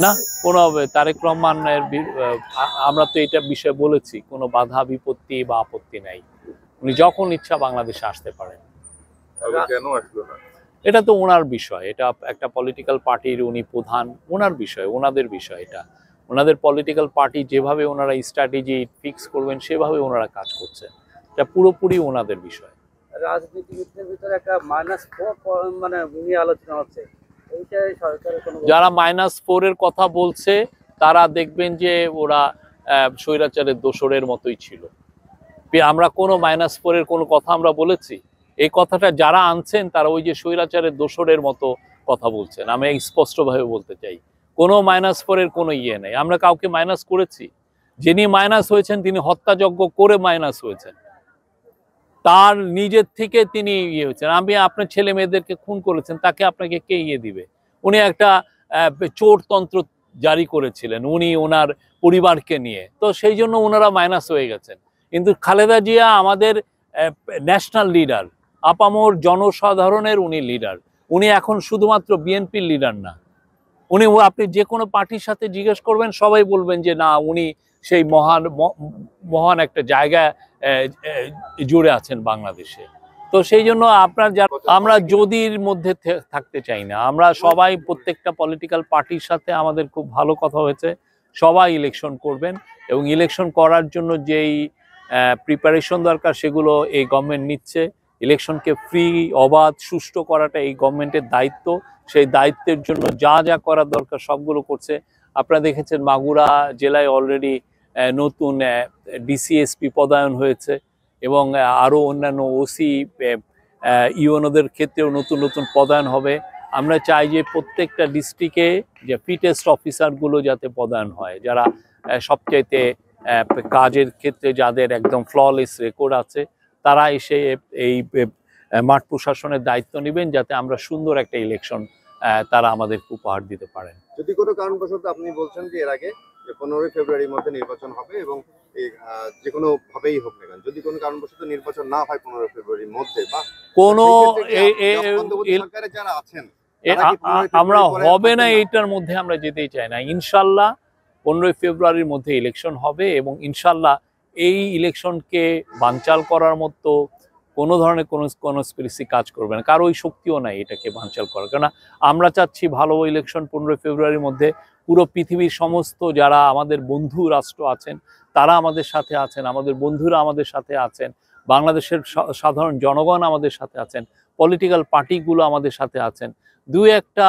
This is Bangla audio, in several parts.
না, কোনো তারেক রহমানের আমরা তো এটা বিষয়ে বলেছি, কোনো বাধা বিপত্তি বা আপত্তি নাই। উনি যখন ইচ্ছা বাংলাদেশে আসতে পারেন। কেন আসলো না? এটা তো ওনার বিষয়, এটা একটা পলিটিক্যাল পার্টির উনি প্রধান, ওনার বিষয়, ওনাদের বিষয় এটা। ওনাদের পলিটিক্যাল পার্টি যেভাবে ওনারা স্ট্র্যাটেজি ফিক্স করবেন সেভাবে ওনারা কাজ করছেন, এটা পুরোপুরি ওনাদের বিষয়। রাজনীতিবিদদের ভিতরে একটা -4 মানে নিয়ে আলোচনা হচ্ছে, এইটাই সরকারের কোনো যারা -4 এর কথা বলছে তারা দেখবেন যে ওরা স্বৈরাচারের দোসরের মতোই ছিল। আমরা কোনো -4 এর কোনো কথা আমরা বলেছি? এই কথাটা যারা আনছেন তারা ওই যে স্বৈরাচারের দোসরের মতো কথা বলছেন। আমি স্পষ্টভাবে বলতে চাই, কোনো -4 এর কোনো ইয়ে নেই। আমরা কাউকে মাইনাস করেছি? যিনি মাইনাস হয়েছেন তিনি হত্যাযজ্ঞ করে মাইনাস হয়েছেন, তার নিজের থেকে তিনি ইয়ে হয়েছেন। আমি আপনার ছেলে মেয়েদেরকে খুন করেছেন, তাকে আপনাকে কে ইয়ে দিবে? উনি একটা চোরতন্ত্র জারি করেছিলেন উনি ওনার পরিবারকে নিয়ে, তো সেই জন্য ওনারা মাইনাস হয়ে গেছেন। কিন্তু খালেদা জিয়া আমাদের ন্যাশনাল লিডার, আপামর জনসাধারণের উনি লিডার। উনি এখন শুধুমাত্র বিএনপির লিডার না, উনি আপনি যে কোনো পার্টির সাথে জিজ্ঞেস করবেন সবাই বলবেন যে না, উনি সেই মহান একটা জায়গায় জুড়ে আছেন বাংলাদেশে। তো সেই জন্য আমরা যদির মধ্যে থাকতে চাই না। আমরা সবাই প্রত্যেকটা পলিটিক্যাল পার্টির সাথে আমাদের খুব ভালো কথা হয়েছে, সবাই ইলেকশন করবেন এবং ইলেকশন করার জন্য যেই প্রিপারেশন দরকার সেগুলো এই গভর্নমেন্ট নিচ্ছে। ইলেকশনকে ফ্রি, অবাধ, সুষ্ঠু করাটা এই গভর্নমেন্টের দায়িত্ব। সেই দায়িত্বের জন্য যা যা করার দরকার সবগুলো করছে। আপনারা দেখেছেন মাগুরা জেলায় অলরেডি নতুন ডিসিএসপি পদায়ন হয়েছে এবং আরও অন্যান্য ওসি ইউএনওদের ক্ষেত্রেও নতুন নতুন পদায়ন হবে। আমরা চাই যে প্রত্যেকটা ডিস্ট্রিক্টে যে ফিটেস্ট অফিসারগুলো যাতে পদায়ন হয়, যারা সবচাইতে কাজের ক্ষেত্রে যাদের একদম ফ্ললেস রেকর্ড আছে, তারা এসে এই মাঠ প্রশাসনের দায়িত্ব নেবেন যাতে আমরা সুন্দর একটা ইলেকশন তারা আমাদের উপহার দিতে পারেন। যদি কোনো কারণবশত আপনি বলছেন যে এর আগে যে 15 ফেব্রুয়ারির মধ্যে নির্বাচন হবে এবং যে কোনো ভাবেই হোক না কেন, যদি কোনো কারণবশত নির্বাচন না হয় 15 ফেব্রুয়ারির মধ্যে বা কোনো সরকারে যারা আছেন আমরা হবে না এইটার মধ্যে আমরা যেতেই চাই না। ইনশাল্লাহ 15 ফেব্রুয়ারির মধ্যে ইলেকশন হবে এবং ইনশাল্লাহ এই ইলেকশনকে বানচাল করার মতো কোনো ধরনের কোনো কনস্পিরেসি কাজ করবে না, কারো ওই শক্তিও নাই এটাকে বানচাল করার। কেননা আমরা চাচ্ছি ভালো ইলেকশন 15 ফেব্রুয়ারির মধ্যে। পুরো পৃথিবীর সমস্ত যারা আমাদের বন্ধু রাষ্ট্র আছেন তারা আমাদের সাথে আছেন, আমাদের বন্ধুরা আমাদের সাথে আছেন, বাংলাদেশের সাধারণ জনগণ আমাদের সাথে আছেন, পলিটিক্যাল পার্টিগুলো আমাদের সাথে আছেন। দু একটা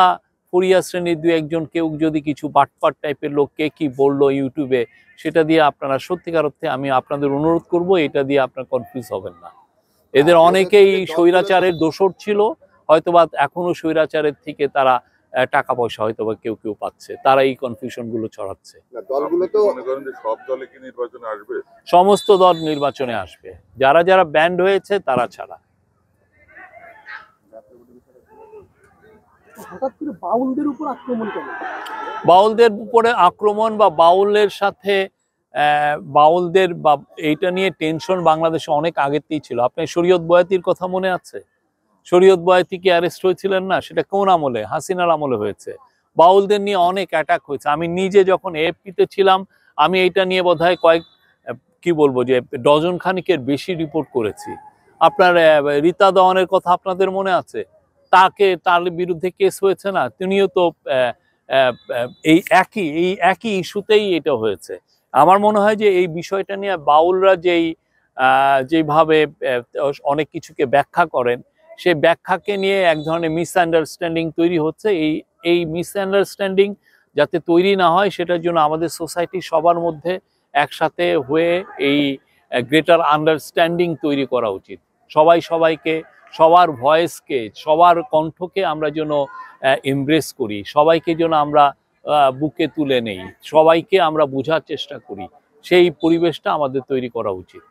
ফরিয়া শ্রেণীর দু একজন কেউ যদি কিছু বাটপাট টাইপের লোক কে কি বললো ইউটিউবে, সেটা দিয়ে আপনারা সত্যিকার অর্থে আমি আপনাদের অনুরোধ করব এটা দিয়ে আপনারা কনফিউজ হবেন না। এদের অনেকেই স্বৈরাচারের দোসর ছিল, হয়তোবা এখনো স্বৈরাচারের থেকে তারা টাকা পয়সা হয়তোবা কেউ কেউ পাচ্ছে, তারা এই কনফিউশন গুলো ছড়াচ্ছে। দলগুলো তো মনে করেন যে সব দলে কি নির্বাচনে আসবে? সমস্ত দল নির্বাচনে আসবে, যারা যারা ব্যান্ড হয়েছে তারা ছাড়া। হঠাৎ করে বাউলদের উপর আক্রমণ কেন? বাউলদের উপরে আক্রমণ বা বাউলের সাথে বাউলদের বা এইটা নিয়ে টেনশন বাংলাদেশে অনেক আগেতেই ছিল। আপনি শরীয়ত বয়াতির কথা মনে আছে? শরীয়ত বয়াতি কি অ্যারেস্ট হয়েছিলেন না? সেটা কোন আমলে? হাসিনার আমলে হয়েছে। বাউলদের নিয়ে অনেক অ্যাটাক হয়েছে। আমি নিজে যখন এএফপিতে ছিলাম আমি এইটা নিয়ে বোধহয় কি বলবো যে ডজন খানিকের বেশি রিপোর্ট করেছি। আপনার রীতা দেওয়ানের কথা আপনাদের মনে আছে? তার বিরুদ্ধে কেস হয়েছে না? তিনিও তো এই একই ইস্যুতেই এটা হয়েছে। আমার মনে হয় যে এই বিষয়টা নিয়ে বাউলরা যেভাবে অনেক কিছুকে ব্যাখ্যা করেন, সেই ব্যাখ্যাকে নিয়ে এক ধরনের মিসআন্ডারস্ট্যান্ডিং তৈরি হচ্ছে। এই মিসআন্ডারস্ট্যান্ডিং যাতে তৈরি না হয় সেটার জন্য আমাদের সোসাইটি সবার মধ্যে একসাথে হয়ে এই গ্রেটার আন্ডারস্ট্যান্ডিং তৈরি করা উচিত। সবাই সবাইকে, সবার ভয়েসকে, সবার কণ্ঠকে আমরা যেন এমব্রেস করি, সবাইকে যেন আমরা বুকে তুলে নেই, সবাইকে আমরা বোঝার চেষ্টা করি, সেই পরিবেশটা আমাদের তৈরি করা উচিত।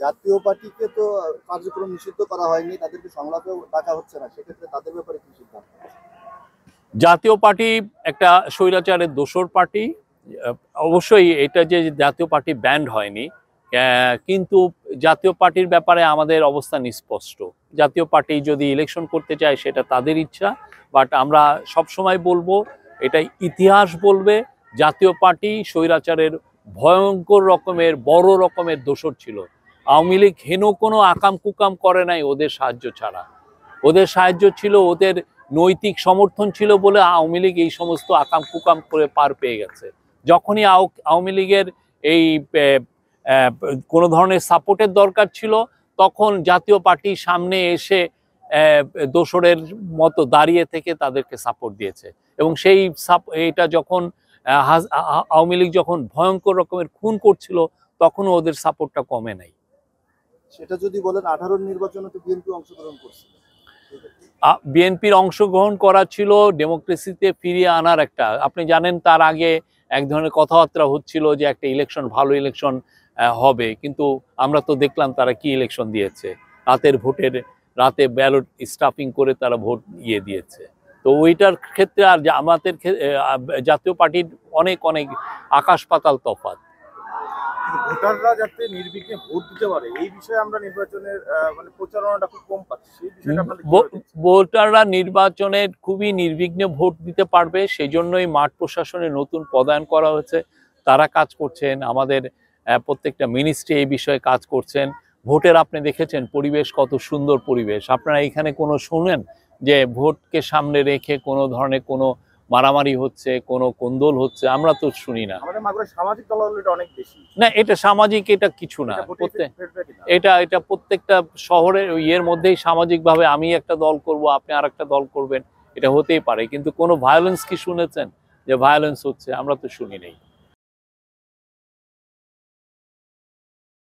জাতীয় পার্টিকে তো কার্যক্রম নিষিদ্ধ করা হয়নি, তাদেরকে সংলাপেও ডাকা হচ্ছে না, সেক্ষেত্রে তাদের ব্যাপারে কি সিদ্ধান্ত? জাতীয় পার্টি একটা স্বৈরাচারের দোসর পার্টি। অবশ্যই এটা যে জাতীয় পার্টি ব্যান্ড হয়নি, কিন্তু জাতীয় পার্টির ব্যাপারে আমাদের অবস্থান স্পষ্ট। জাতীয় পার্টি যদি ইলেকশন করতে চায় সেটা তাদের ইচ্ছা, বাট আমরা সবসময় বলবো এটাই ইতিহাস বলবে জাতীয় পার্টি স্বৈরাচারের ভয়ঙ্কর রকমের বড় রকমের দোসর ছিল। আওয়ামী লীগ হেন কোনো আকাম কুকাম করে নাই ওদের সাহায্য ছাড়া। ওদের সাহায্য ছিল, ওদের নৈতিক সমর্থন ছিল বলে আওয়ামী লীগ এই সমস্ত আকাম কুকাম করে পার পেয়ে গেছে। যখনই আওয়ামী লীগের এই কোনো ধরনের সাপোর্টের দরকার ছিল, তখন জাতীয় পার্টি সামনে এসে দোসরের মতো দাঁড়িয়ে থেকে তাদেরকে সাপোর্ট দিয়েছে। এবং সেই এটা যখন আওয়ামী লীগ যখন ভয়ঙ্কর রকমের খুন করছিল, তখনও ওদের সাপোর্টটা কমে নাই। সেটা যদি বলেন 18 নির্বাচনে তো বিএনপি অংশগ্রহণ করছিল। বিএনপির অংশগ্রহণ করা ছিল ডেমোক্রেসিতে ফিরিয়ে আনার একটা, আপনি জানেন তার আগে এক ধরনের কথাবার্তা হচ্ছিল যে একটা ইলেকশন, ভালো ইলেকশন হবে, কিন্তু আমরা তো দেখলাম তারা কি ইলেকশন দিয়েছে। রাতে ব্যালট স্টাফিং করে তারা ভোট দিয়েছে। তো ওইটার ক্ষেত্রে আর আমাদের জাতীয় পার্টির অনেক অনেক আকাশ পাতাল তফাৎ। ভোটাররা যাতে নির্বিঘ্নে ভোট দিতে পারে এই বিষয়ে আমরা নির্বাচনের মানে প্রচারণাটা খুব কম পাচ্ছি। সেই বিষয়টা আপনাদের কিভাবে দেখছেন? ভোটাররা নির্বাচনে খুবই নির্বিঘ্নে ভোট দিতে পারবে, সেই জন্যই মাঠ প্রশাসনে নতুন পদায়ন করা হয়েছে। তারা কাজ করছেন, আমাদের প্রত্যেকটা মিনিস্ট্রি এই বিষয়ে কাজ করছেন। ভোটের আপনি দেখেছেন পরিবেশ, কত সুন্দর পরিবেশ। আপনারা এখানে কোনো শুনেন যে ভোটকে সামনে রেখে কোনো ধরনের কোনো মারামারি হচ্ছে, কোনো কোন্দল হচ্ছে? আমরা তো শুনি না। আমাদের মাগুরায় সামাজিক দলাদলিটা অনেক বেশি। না, এটা সামাজিক, এটা কিছু না। এটা প্রত্যেকটা শহরের ইয়ের মধ্যেই সামাজিকভাবে আমি একটা দল করব, আপনি আর একটা দল করবেন, এটা হতেই পারে। কিন্তু কোনো ভায়োলেন্স কি শুনেছেন যে ভায়োলেন্স হচ্ছে? আমরা তো শুনি নাই।